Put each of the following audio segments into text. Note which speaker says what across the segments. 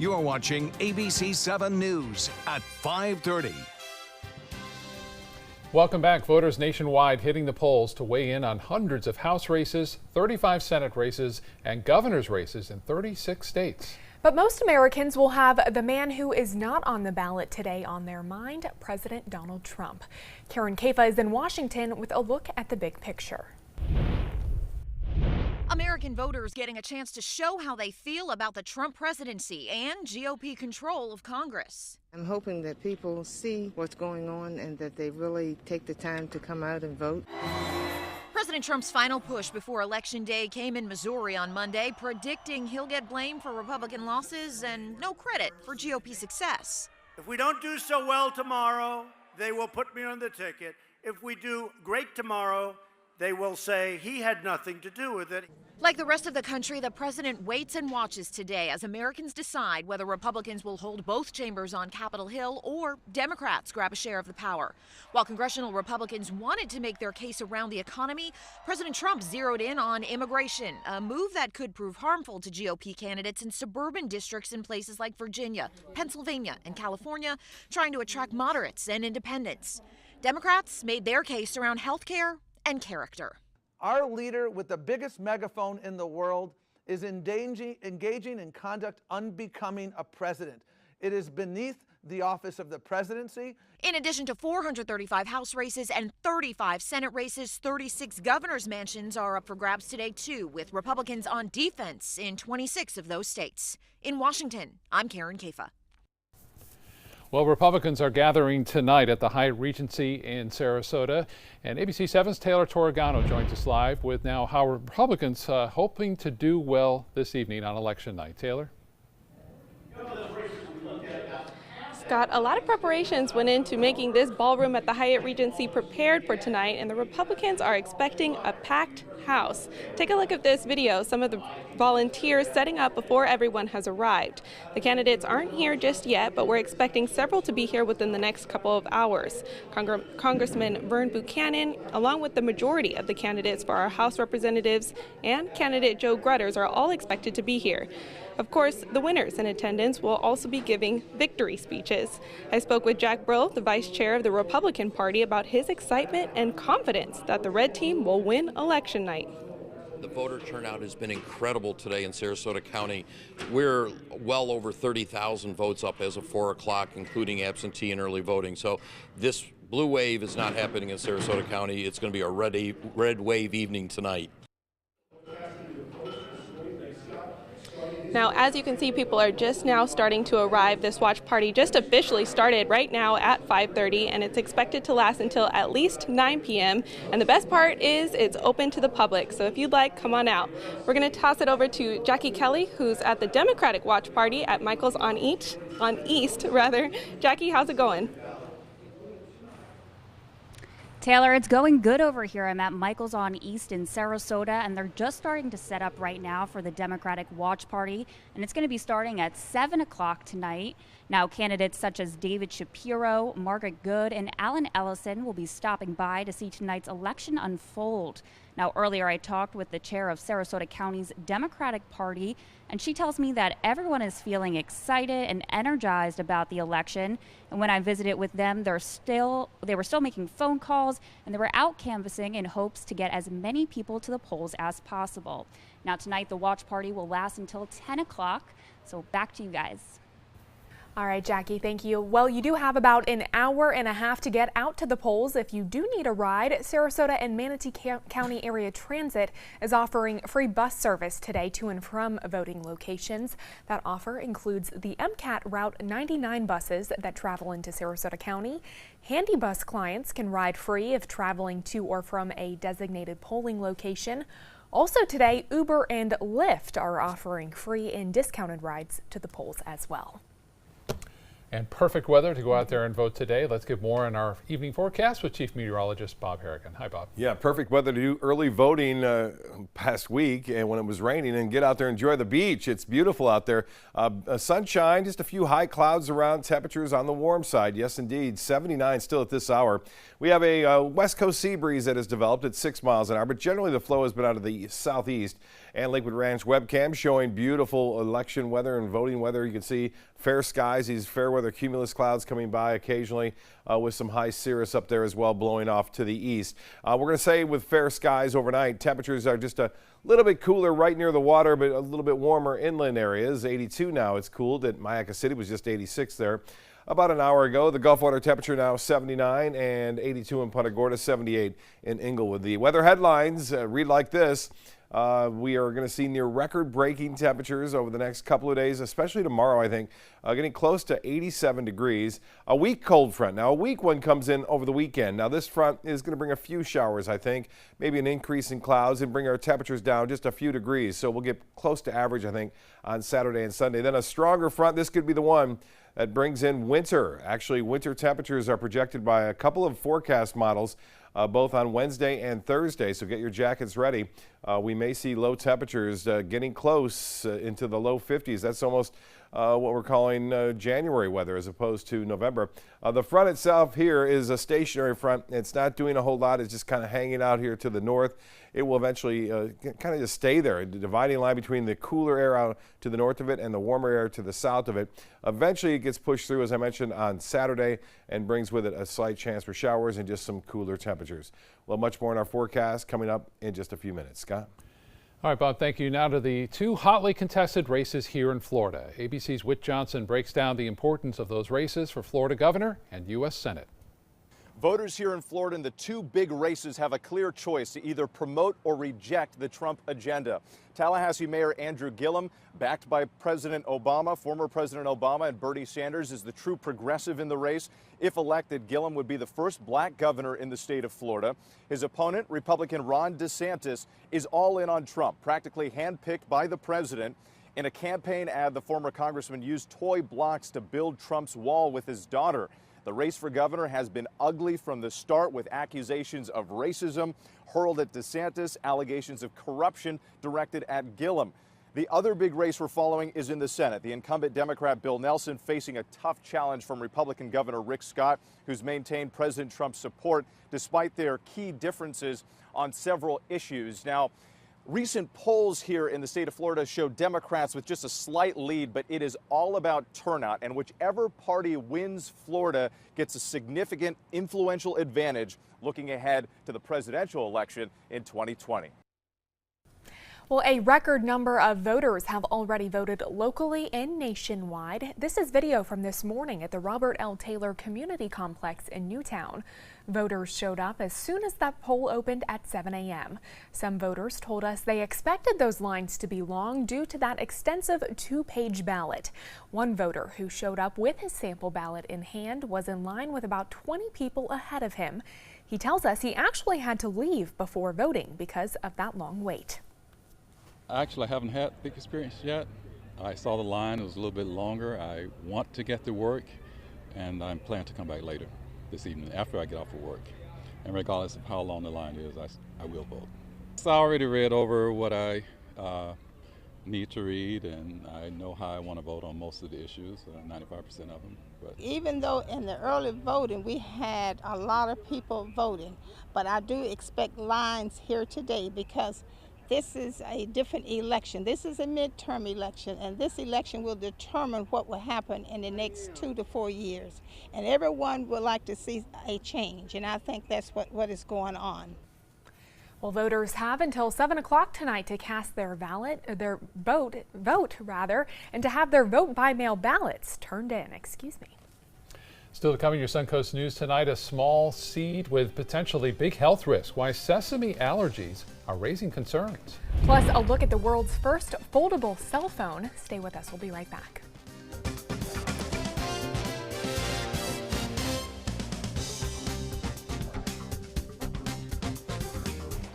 Speaker 1: You're watching ABC7 News at 5:30.
Speaker 2: Welcome back. Voters nationwide hitting the polls to weigh in on hundreds of House races, 35 Senate races, and governor's races in 36 states.
Speaker 3: But most Americans will have the man who is not on the ballot today on their mind, President Donald Trump. Karen Kafa is in Washington with a look at the big picture.
Speaker 4: American voters getting a chance to show how they feel about the Trump presidency and GOP control of Congress.
Speaker 5: I'm hoping that people see what's going on and that they really take the time to come out and vote.
Speaker 4: President Trump's final push before Election Day came in Missouri on Monday, predicting he'll get blamed for Republican losses and no credit for GOP success.
Speaker 6: If we don't do so well tomorrow, they will put me on the ticket. If we do great tomorrow, they will say he had nothing to do with it.
Speaker 4: Like the rest of the country, the president waits and watches today as Americans decide whether Republicans will hold both chambers on Capitol Hill or Democrats grab a share of the power. While congressional Republicans wanted to make their case around the economy, President Trump zeroed in on immigration, a move that could prove harmful to GOP candidates in suburban districts in places like Virginia, Pennsylvania, and California, trying to attract moderates and independents. Democrats made their case around health care and character.
Speaker 7: Our leader with the biggest megaphone in the world is engaging in conduct unbecoming a president. It is beneath the office of the presidency.
Speaker 4: In addition to 435 House races and 35 Senate races, 36 governor's mansions are up for grabs today, too, with Republicans on defense in 26 of those states. In Washington, I'm Karen Kafa.
Speaker 2: Well, Republicans are gathering tonight at the Hyatt Regency in Sarasota, and ABC7's Taylor Torregano joins us live with now how Republicans hoping to do well this evening on election night. Taylor?
Speaker 8: Scott, a lot of preparations went into making this ballroom at the Hyatt Regency prepared for tonight, and the Republicans are expecting a packed house. Take a look at this video, some of the volunteers setting up before everyone has arrived. The candidates aren't here just yet, but we're expecting several to be here within the next couple of hours. Congressman Vern Buchanan, along with the majority of the candidates for our House representatives, and candidate Joe Grutters are all expected to be here. Of course, the winners in attendance will also be giving victory speeches. I spoke with Jack Brill, the vice chair of the Republican Party, about his excitement and confidence that the red team will win election night.
Speaker 9: The voter turnout has been incredible today in Sarasota County. We're well over 30,000 votes up as of 4 o'clock, including absentee and early voting. So this blue wave is not happening in Sarasota County. It's going to be a red wave evening tonight.
Speaker 8: Now, as you can see, people are just now starting to arrive. This watch party just officially started right now at 5:30, and it's expected to last until at least 9 p.m. And the best part is it's open to the public. So if you'd like, come on out. We're going to toss it over to Jackie Kelly, who's at the Democratic watch party at Michael's on East. Jackie, how's it going?
Speaker 10: Taylor, it's going good over here. I'm at Michael's on East in Sarasota, and they're just starting to set up right now for the Democratic Watch Party, and it's going to be starting at 7 o'clock tonight. Now, candidates such as David Shapiro, Margaret Good, and Alan Ellison will be stopping by to see tonight's election unfold. Now, earlier I talked with the chair of Sarasota County's Democratic Party, and she tells me that everyone is feeling excited and energized about the election. And when I visited with them, they were still making phone calls, and they were out canvassing in hopes to get as many people to the polls as possible. Now, tonight the watch party will last until 10 o'clock. So back to you guys.
Speaker 3: All right, Jackie, thank you. Well, you do have about an hour and a half to get out to the polls. If you do need a ride, Sarasota and Manatee County Area Transit is offering free bus service today to and from voting locations. That offer includes the MCAT Route 99 buses that travel into Sarasota County. Handy Bus clients can ride free if traveling to or from a designated polling location. Also today, Uber and Lyft are offering free and discounted rides to the polls as well.
Speaker 2: And perfect weather to go out there and vote today. Let's get more on our evening forecast with Chief Meteorologist Bob Harrigan. Hi, Bob.
Speaker 11: Yeah, perfect weather to do early voting past week and when it was raining, and get out there and enjoy the beach. It's beautiful out there. Sunshine, just a few high clouds around, temperatures on the warm side. Yes, indeed, 79 still at this hour. We have a west coast sea breeze that has developed at 6 miles an hour, but generally the flow has been out of the southeast. and Lakewood Ranch webcam showing beautiful election weather and voting weather. You can see fair skies, these fair weather cumulus clouds coming by occasionally with some high cirrus up there as well blowing off to the east. We're going to say with fair skies overnight, temperatures are just a little bit cooler right near the water, but a little bit warmer inland areas. 82 now. It's cooled at Mayaca City, was just 86 there about an hour ago. The Gulf water temperature now 79 and 82 in Punta Gorda, 78 in Inglewood. The weather headlines read like this. We are going to see near record-breaking temperatures over the next couple of days, especially tomorrow, I think, getting close to 87 degrees. A weak cold front. Now, a weak one comes in over the weekend. Now, this front is going to bring a few showers, I think, maybe an increase in clouds and bring our temperatures down just a few degrees. So we'll get close to average, I think, on Saturday and Sunday. Then a stronger front. This could be the one that brings in winter. Actually, winter temperatures are projected by a couple of forecast models, both on Wednesday and Thursday, so get your jackets ready. We may see low temperatures getting close into the low 50s. That's almost what we're calling January weather as opposed to November. The front itself here is a stationary front. It's not doing a whole lot. It's just kind of hanging out here to the north. It will eventually kind of just stay there, the dividing line between the cooler air out to the north of it and the warmer air to the south of it. Eventually it gets pushed through, as I mentioned, on Saturday and brings with it a slight chance for showers and just some cooler temperatures. Well, much more in our forecast coming up in just a few minutes. Scott?
Speaker 2: All right, Bob, thank you. Now to the two hotly contested races here in Florida. ABC's Whit Johnson breaks down the importance of those races for Florida governor and U.S. Senate.
Speaker 12: Voters here in Florida in the two big races have a clear choice to either promote or reject the Trump agenda. Tallahassee Mayor Andrew Gillum, backed by President Obama, former President Obama, and Bernie Sanders, is the true progressive in the race. If elected, Gillum would be the first black governor in the state of Florida. His opponent, Republican Ron DeSantis, is all in on Trump, practically handpicked by the president. In a campaign ad, the former congressman used toy blocks to build Trump's wall with his daughter. The race for governor has been ugly from the start, with accusations of racism hurled at DeSantis, allegations of corruption directed at Gillum. The other big race we're following is in the Senate. The incumbent Democrat Bill Nelson facing a tough challenge from Republican Governor Rick Scott, who's maintained President Trump's support despite their key differences on several issues. Now, recent polls here in the state of Florida show Democrats with just a slight lead, but it is all about turnout, and whichever party wins Florida gets a significant influential advantage looking ahead to the presidential election in 2020.
Speaker 3: Well, a record number of voters have already voted locally and nationwide. This is video from this morning at the Robert L. Taylor Community Complex in Newtown. Voters showed up as soon as that poll opened at 7 a.m. Some voters told us they expected those lines to be long due to that extensive two-page ballot. One voter who showed up with his sample ballot in hand was in line with about 20 people ahead of him. He tells us he actually had to leave before voting because of that long wait.
Speaker 13: I actually haven't had the experience yet. I saw the line, it was a little bit longer. I want to get to work, and I'm planning to come back later this evening after I get off of work. And regardless of how long the line is, I will vote. So I already read over what I need to read, and I know how I want to vote on most of the issues, 95% of them. But
Speaker 14: even though in the early voting we had a lot of people voting, but I do expect lines here today because this is a different election. This is a midterm election, and this election will determine what will happen in the next 2 to 4 years. And everyone would like to see a change, and I think that's what is going on.
Speaker 3: Well, voters have until 7 o'clock tonight to cast their vote, and to have their vote by mail ballots turned in.
Speaker 2: Still to come in your Suncoast News tonight, a small seed with potentially big health risk. Why sesame allergies are raising concerns.
Speaker 3: Plus, a look at the world's first foldable cell phone. Stay with us. We'll be right back.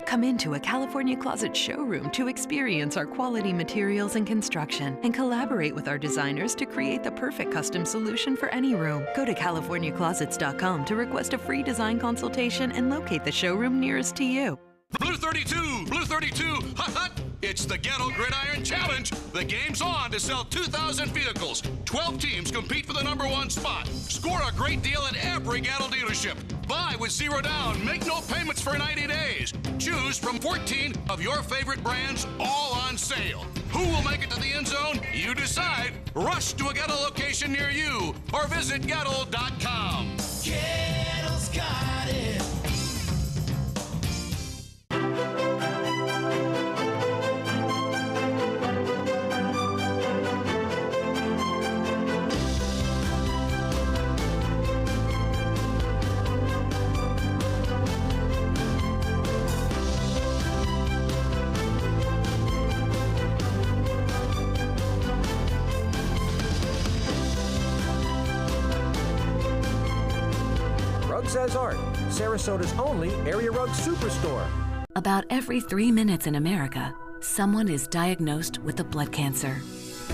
Speaker 15: Come into a California Closet showroom to experience our quality materials and construction and collaborate with our designers to create the perfect custom solution for any room. Go to CaliforniaClosets.com to request a free design consultation and locate the showroom nearest to you.
Speaker 16: Blue 32, Blue 32, hot, hot. It's the Gatto Gridiron Challenge. The game's on to sell 2,000 vehicles. 12 teams compete for the #1 spot. Score a great deal at every Gatto dealership. Buy with 0 down. Make no payments for 90 days. Choose from 14 of your favorite brands, all on sale. Who will make it to the end zone? You decide. Rush to a Gatto location near you or visit Gatto.com.
Speaker 17: Gattle's got it.
Speaker 18: Says Art, Sarasota's only area rug superstore.
Speaker 19: About every 3 minutes in America, someone is diagnosed with a blood cancer.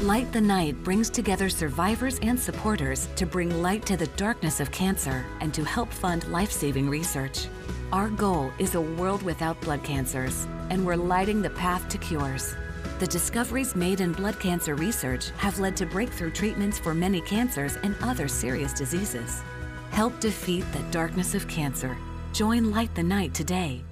Speaker 19: Light the Night brings together survivors and supporters to bring light to the darkness of cancer and to help fund life-saving research. Our goal is a world without blood cancers, and we're lighting the path to cures. The discoveries made in blood cancer research have led to breakthrough treatments for many cancers and other serious diseases. Help defeat the darkness of cancer. Join Light the Night today.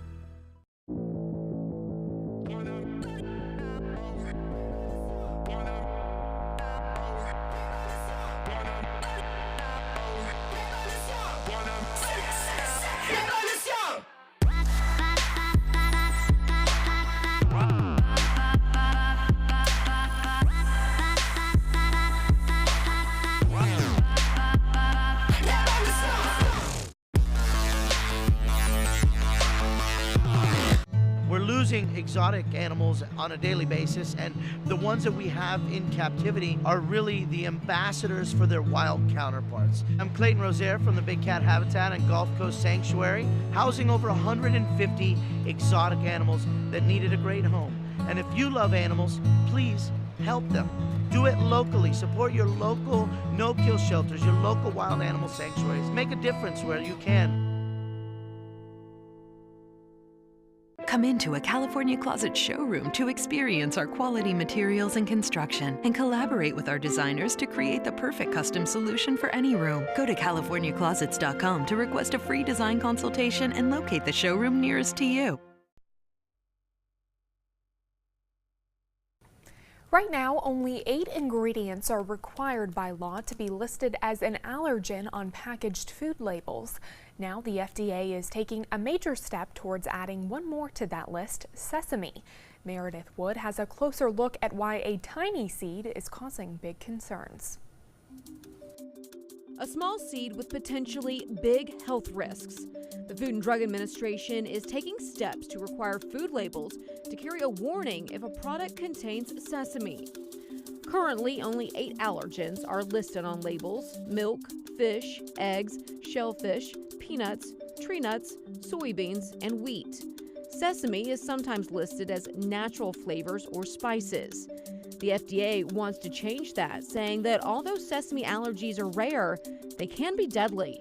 Speaker 20: Exotic animals on a daily basis, and the ones that we have in captivity are really the ambassadors for their wild counterparts. I'm Clayton Rozier from the Big Cat Habitat and Gulf Coast Sanctuary, housing over 150 exotic animals that needed a great home. And if you love animals, please help them. Do it locally. Support your local no-kill shelters, your local wild animal sanctuaries. Make a difference where you can.
Speaker 15: Come into a California Closet showroom to experience our quality materials and construction and collaborate with our designers to create the perfect custom solution for any room. Go to CaliforniaClosets.com to request a free design consultation and locate the showroom nearest to you.
Speaker 3: Right now, only 8 ingredients are required by law to be listed as an allergen on packaged food labels. Now, the FDA is taking a major step towards adding one more to that list, sesame. Meredith Wood has a closer look at why a tiny seed is causing big concerns.
Speaker 21: A small seed with potentially big health risks. The Food and Drug Administration is taking steps to require food labels to carry a warning if a product contains sesame. Currently, only 8 allergens are listed on labels: milk, fish, eggs, shellfish, peanuts, tree nuts, soybeans, and wheat. Sesame is sometimes listed as natural flavors or spices. The FDA wants to change that, saying that although sesame allergies are rare, they can be deadly.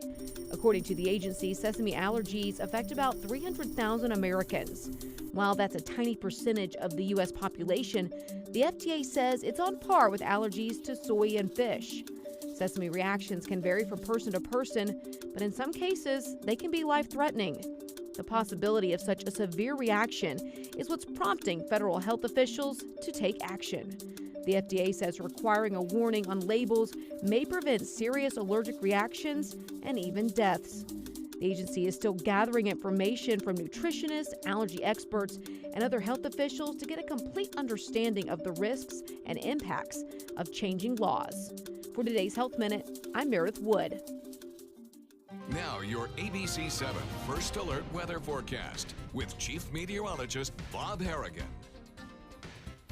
Speaker 21: According to the agency, sesame allergies affect about 300,000 Americans. While that's a tiny percentage of the U.S. population, the FDA says it's on par with allergies to soy and fish. Sesame reactions can vary from person to person, but in some cases, they can be life-threatening. The possibility of such a severe reaction is what's prompting federal health officials to take action. The FDA says requiring a warning on labels may prevent serious allergic reactions and even deaths. The agency is still gathering information from nutritionists, allergy experts, and other health officials to get a complete understanding of the risks and impacts of changing laws. For today's Health Minute, I'm Meredith Wood.
Speaker 1: Now your ABC7 First Alert weather forecast with Chief Meteorologist Bob Harrigan.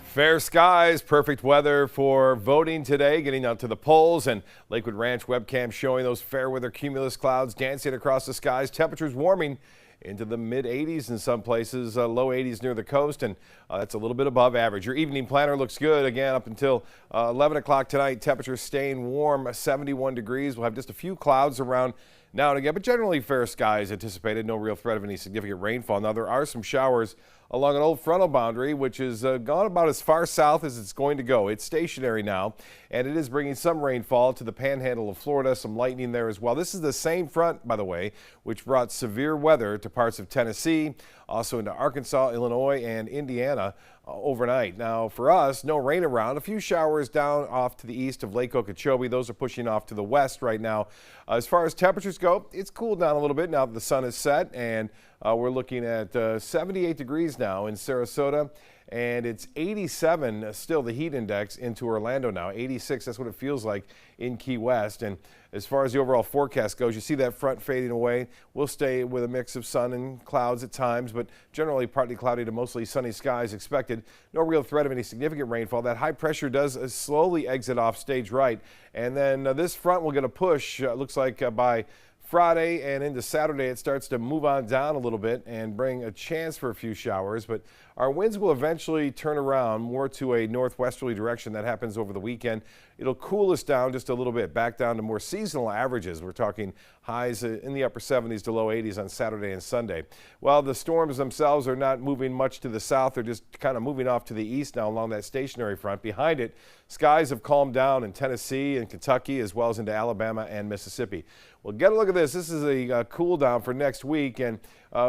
Speaker 11: Fair skies, perfect weather for voting today, getting out to the polls, and Lakewood Ranch webcam showing those fair weather cumulus clouds dancing across the skies. Temperatures warming into the mid 80s in some places, low 80s near the coast, and that's a little bit above average. Your evening planner looks good again up until 11 o'clock tonight. Temperatures staying warm, 71 degrees. We'll have just a few clouds around now and again, but generally fair skies anticipated. No real threat of any significant rainfall. Now, there are some showers along an old frontal boundary, which is gone about as far south as it's going to go. It's stationary now, and it is bringing some rainfall to the panhandle of Florida, some lightning there as well. This is the same front, by the way, which brought severe weather to parts of Tennessee, also into Arkansas, Illinois, and Indiana overnight. Now, for us, no rain around. A few showers down off to the east of Lake Okeechobee. Those are pushing off to the west right now. As far as temperatures go, it's cooled down a little bit now that the sun is set, and we're looking at 78 degrees now in Sarasota, and it's 87 still the heat index into Orlando now. 86, that's what it feels like in Key West. And as far as the overall forecast goes, you see that front fading away. We'll stay with a mix of sun and clouds at times, but generally partly cloudy to mostly sunny skies expected. No real threat of any significant rainfall. That high pressure does slowly exit off stage right, and then this front will get a push, looks like by Friday and into Saturday, it starts to move on down a little bit and bring a chance for a few showers, but our winds will eventually turn around more to a northwesterly direction. That happens over the weekend. It'll cool us down just a little bit, back down to more seasonal averages. We're talking highs in the upper 70s to low 80s on Saturday and Sunday. Well, the storms themselves are not moving much to the south. They're just kind of moving off to the east now along that stationary front. Behind it, skies have calmed down in Tennessee and Kentucky, as well as into Alabama and Mississippi. Well, get a look at this. This is a cool down for next week, and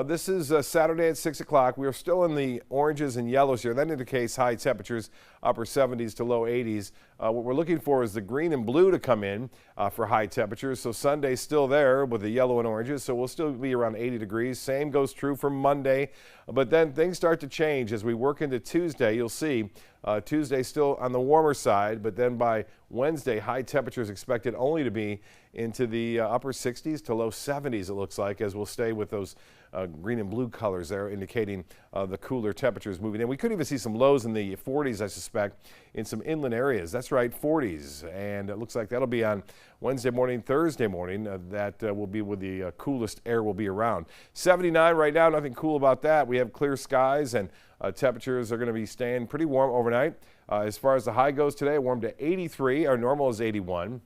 Speaker 11: this is Saturday at 6 o'clock. We are still in the oranges and yellows here. That indicates high temperatures, upper 70s to low 80s. What we're looking for is the green and blue to come in for high temperatures. So Sunday's still there with the yellow and oranges, so we'll still be around 80 degrees. Same goes true for Monday, but then things start to change as we work into Tuesday. You'll see Tuesday still on the warmer side, but then by Wednesday, high temperatures expected only to be into the upper 60s to low 70s, it looks like, as we'll stay with those green and blue colors there, indicating the cooler temperatures moving in. We could even see some lows in the 40s, I suspect, in some inland areas. That's right, 40s. And it looks like that'll be on Wednesday morning, Thursday morning. That will be where the coolest air will be around. 79 right now, nothing cool about that. We have clear skies, and temperatures are going to be staying pretty warm overnight. As far as the high goes today, warm to 83. Our normal is 81.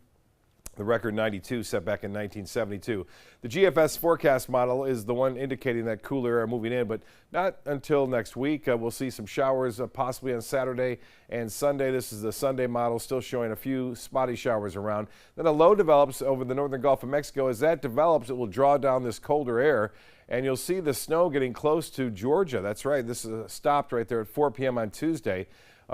Speaker 11: The record 92 set back in 1972. The GFS forecast model is the one indicating that cooler air moving in, but not until next week. We'll see some showers possibly on Saturday and Sunday. This is the Sunday model, still showing a few spotty showers around. Then a low develops over the northern Gulf of Mexico. As that develops, it will draw down this colder air, and you'll see the snow getting close to Georgia. That's right. This is stopped right there at 4 p.m. on Tuesday.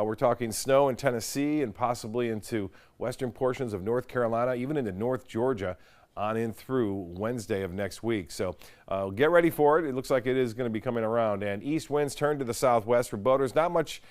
Speaker 11: We're talking snow in Tennessee and possibly into western portions of North Carolina, even into North Georgia on in through Wednesday of next week. So get ready for it. It looks like it is going to be coming around. And east winds turn to the southwest for boaters. Not much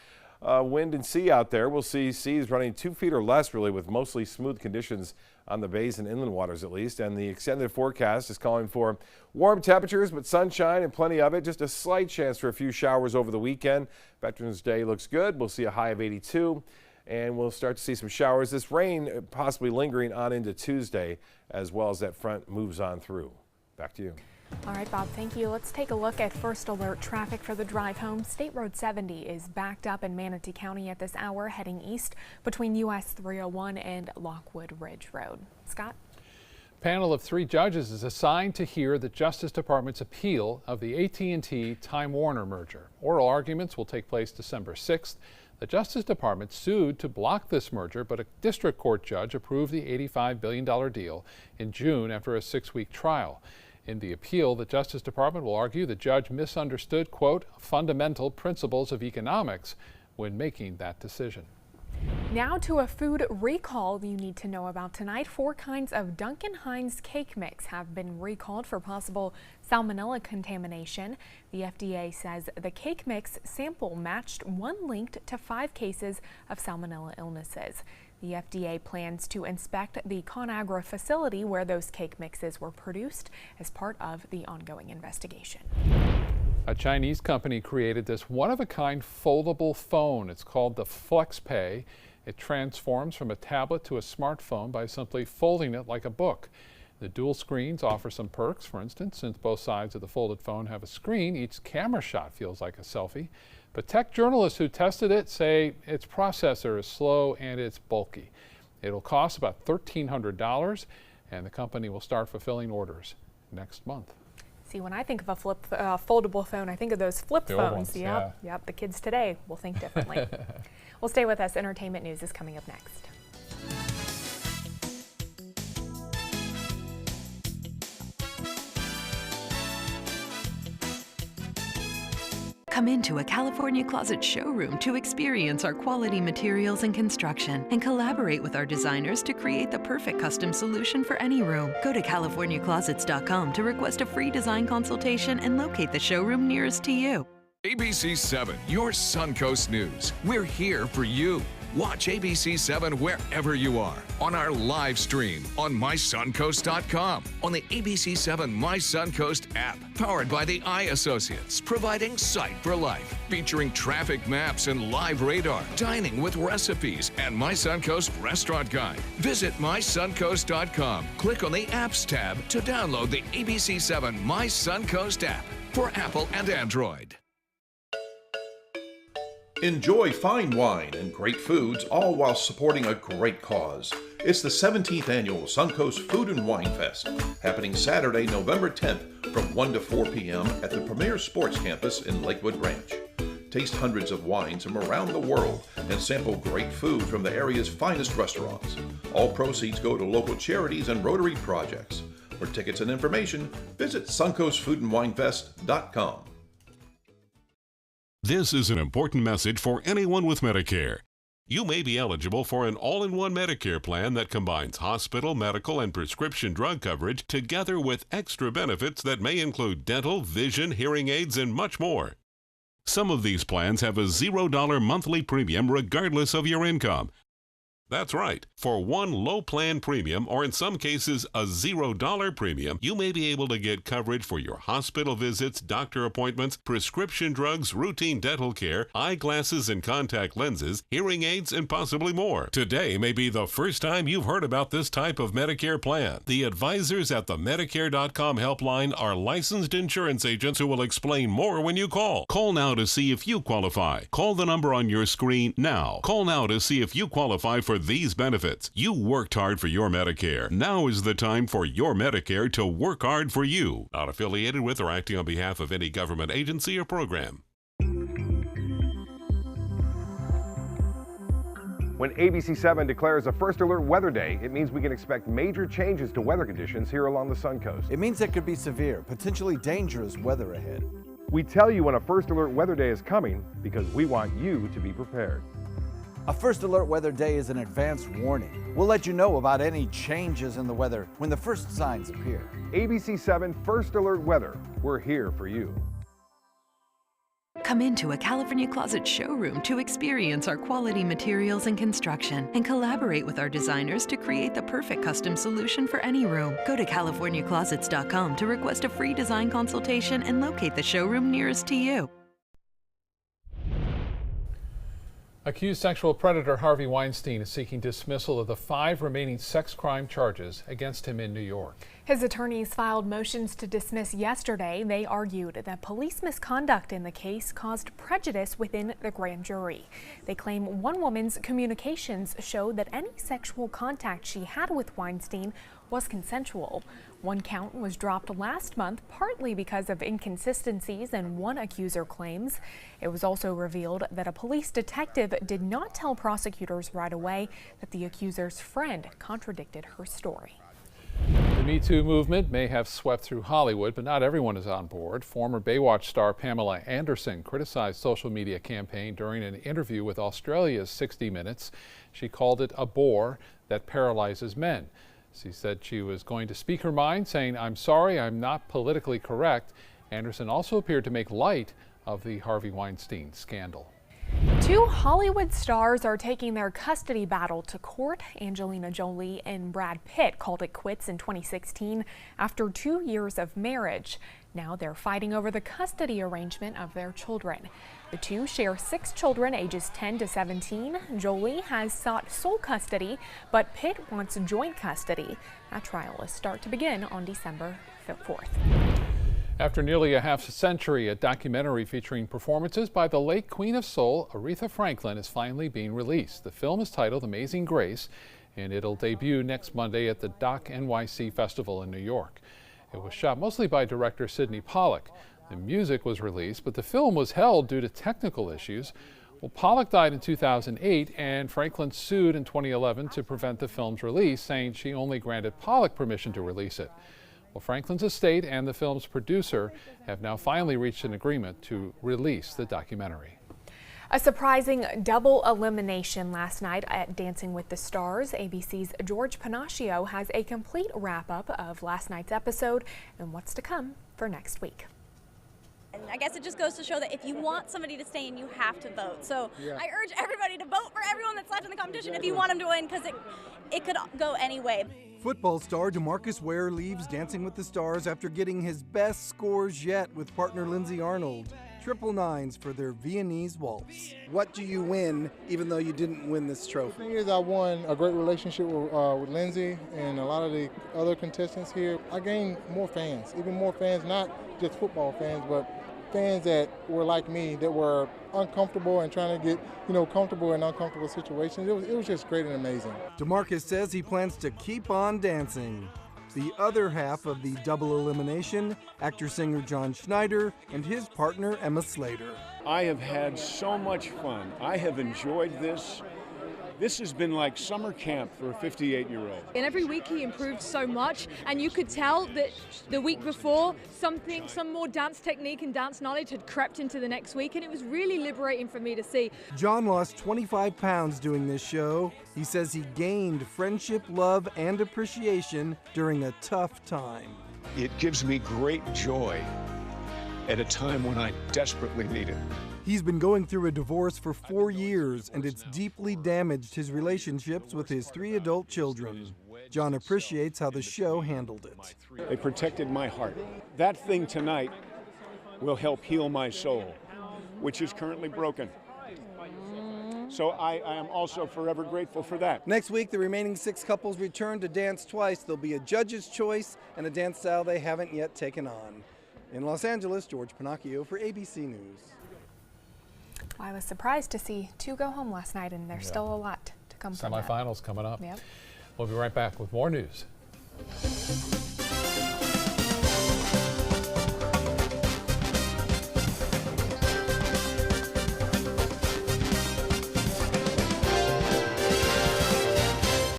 Speaker 11: wind and sea out there. We'll see seas running 2 feet or less, really, with mostly smooth conditions on the bays and inland waters at least. And the extended forecast is calling for warm temperatures, but sunshine and plenty of it. Just a slight chance for a few showers over the weekend. Veterans Day looks good. We'll see a high of 82, and we'll start to see some showers. This rain possibly lingering on into Tuesday as well as that front moves on through. Back to you.
Speaker 3: All right, Bob, thank you. Let's take a look at first alert traffic for the drive home. State Road 70 is backed up in Manatee County at this hour, heading east between US 301 and Lockwood Ridge Road. Scott?
Speaker 2: A panel of 3 judges is assigned to hear the Justice Department's appeal of the AT&T Time Warner merger. Oral arguments will take place December 6th. The Justice Department sued to block this merger, but a district court judge approved the $85 billion deal in June after a 6-week trial. In the appeal, the Justice Department will argue the judge misunderstood, quote, fundamental principles of economics when making that decision.
Speaker 3: Now to a food recall you need to know about tonight. 4 kinds of Duncan Hines cake mix have been recalled for possible salmonella contamination. The FDA says the cake mix sample matched one linked to 5 cases of salmonella illnesses. The FDA plans to inspect the ConAgra facility where those cake mixes were produced as part of the ongoing investigation.
Speaker 2: A Chinese company created this one-of-a-kind foldable phone. It's called the FlexPay. It transforms from a tablet to a smartphone by simply folding it like a book. The dual screens offer some perks. For instance, since both sides of the folded phone have a screen, each camera shot feels like a selfie. But tech journalists who tested it say its processor is slow and it's bulky. It'll cost about $1,300, and the company will start fulfilling orders next month.
Speaker 3: See, when I think of a foldable phone, I think of those flip phones.
Speaker 2: Ones,
Speaker 3: Yep. The kids today will think differently. Well, stay with us. Entertainment news is coming up next.
Speaker 15: Come into a California Closet showroom to experience our quality materials and construction and collaborate with our designers to create the perfect custom solution for any room. Go to CaliforniaClosets.com to request a free design consultation and locate the showroom nearest to you.
Speaker 1: ABC7, your Suncoast News. We're here for you. Watch ABC7 wherever you are, on our live stream, on mysuncoast.com, on the ABC7 My Suncoast app, powered by the Eye Associates, providing sight for life, featuring traffic maps and live radar, dining with recipes, and My Suncoast Restaurant Guide. Visit mysuncoast.com. Click on the Apps tab to download the ABC7 My Suncoast app for Apple and Android.
Speaker 5: Enjoy fine wine and great foods, all while supporting a great cause. It's the 17th annual Suncoast Food and Wine Fest, happening Saturday, November 10th from 1 to 4 p.m. at the Premier Sports Campus in Lakewood Ranch. Taste hundreds of wines from around the world and sample great food from the area's finest restaurants. All proceeds go to local charities and Rotary projects. For tickets and information, visit suncoastfoodandwinefest.com.
Speaker 22: This is an important message for anyone with Medicare. You may be eligible for an all-in-one Medicare plan that combines hospital, medical, and prescription drug coverage together with extra benefits that may include dental, vision, hearing aids, and much more. Some of these plans have a $0 monthly premium regardless of your income. That's right. For one low plan premium, or in some cases a $0 premium, you may be able to get coverage for your hospital visits, doctor appointments, prescription drugs, routine dental care, eyeglasses and contact lenses, hearing aids, and possibly more. Today may be the first time you've heard about this type of Medicare plan. The advisors at the Medicare.com helpline are licensed insurance agents who will explain more when you call. Call now to see if you qualify. Call the number on your screen now. Call now to see if you qualify for these benefits. You worked hard for your Medicare. Now is the time for your Medicare to work hard for you. Not affiliated with or acting on behalf of any government agency or program.
Speaker 11: When ABC7 declares a first alert weather day, it means we can expect major changes to weather conditions here along the Suncoast.
Speaker 23: It means there could be severe, potentially dangerous weather ahead.
Speaker 11: We tell you when a first alert weather day is coming because we want you to be prepared.
Speaker 23: A first alert weather day is an advance warning. We'll let you know about any changes in the weather when the first signs appear.
Speaker 11: ABC7 First Alert Weather. We're here for you.
Speaker 15: Come into a California Closet showroom to experience our quality materials and construction and collaborate with our designers to create the perfect custom solution for any room. Go to CaliforniaClosets.com to request a free design consultation and locate the showroom nearest to you.
Speaker 2: Accused sexual predator Harvey Weinstein is seeking dismissal of the 5 remaining sex crime charges against him in New York.
Speaker 3: His attorneys filed motions to dismiss yesterday. They argued that police misconduct in the case caused prejudice within the grand jury. They claim one woman's communications showed that any sexual contact she had with Weinstein was consensual. One count was dropped last month, partly because of inconsistencies in one accuser claims. It was also revealed that a police detective did not tell prosecutors right away that the accuser's friend contradicted her story.
Speaker 2: The Me Too movement may have swept through Hollywood, but not everyone is on board. Former Baywatch star Pamela Anderson criticized social media campaign during an interview with Australia's 60 Minutes. She called it a bore that paralyzes men. She said she was going to speak her mind, saying, "I'm sorry, I'm not politically correct." Anderson also appeared to make light of the Harvey Weinstein scandal.
Speaker 3: 2 Hollywood stars are taking their custody battle to court. Angelina Jolie and Brad Pitt called it quits in 2016 after 2 years of marriage. Now they're fighting over the custody arrangement of their children. The two share 6 children ages 10 to 17. Jolie has sought sole custody, but Pitt wants joint custody. That trial is start to begin on December 4th.
Speaker 2: After nearly a half century, a documentary featuring performances by the late Queen of Soul, Aretha Franklin, is finally being released. The film is titled Amazing Grace, and it'll debut next Monday at the Doc NYC Festival in New York. It was shot mostly by director Sidney Pollack. The music was released, but the film was held due to technical issues. Well, Pollack died in 2008, and Franklin sued in 2011 to prevent the film's release, saying she only granted Pollack permission to release it. Well, Franklin's estate and the film's producer have now finally reached an agreement to release the documentary.
Speaker 3: A surprising double elimination last night at Dancing with the Stars. ABC's George Panacio has a complete wrap-up of last night's episode and what's to come for next week.
Speaker 4: And I guess it just goes to show that if you want somebody to stay in, you have to vote. So
Speaker 6: Yeah.
Speaker 4: I urge everybody to vote for everyone that's left in the competition if you want them to win, because it could go any way.
Speaker 7: Football star DeMarcus Ware leaves Dancing with the Stars after getting his best scores yet with partner Lindsay Arnold. Triple nines for their Viennese waltz.
Speaker 24: What do you win even though you didn't win this trophy?
Speaker 6: The thing is, I won a great relationship with Lindsay and a lot of the other contestants here. I gained more fans, even more fans, not just football fans, but fans that were like me, that were uncomfortable and trying to get, comfortable in uncomfortable situations. It was just great and amazing.
Speaker 7: DeMarcus says he plans to keep on dancing. The other half of the double elimination, actor-singer John Schneider and his partner Emma Slater.
Speaker 25: I have had so much fun. I have enjoyed this. This has been like summer camp for a 58-year-old.
Speaker 26: And every week he improved so much, and you could tell that the week before some more dance technique and dance knowledge had crept into the next week, and it was really liberating for me to see.
Speaker 7: John lost 25 pounds doing this show. He says he gained friendship, love, and appreciation during a tough time.
Speaker 25: It gives me great joy at a time when I desperately need it.
Speaker 7: He's been going through a divorce for 4 years, and it's deeply damaged his relationships with his 3 adult children. John appreciates how the show handled it.
Speaker 25: They protected my heart. That thing tonight will help heal my soul, which is currently broken. So I am also forever grateful for that.
Speaker 24: Next week, the remaining 6 couples return to dance twice. There'll be a judge's choice and a dance style they haven't yet taken on. In Los Angeles, George Panacio for ABC News.
Speaker 3: I was surprised to see 2 go home last night, and there's still a lot to come from that.
Speaker 2: Semifinals coming up.
Speaker 3: Yep.
Speaker 2: We'll be right back with more news.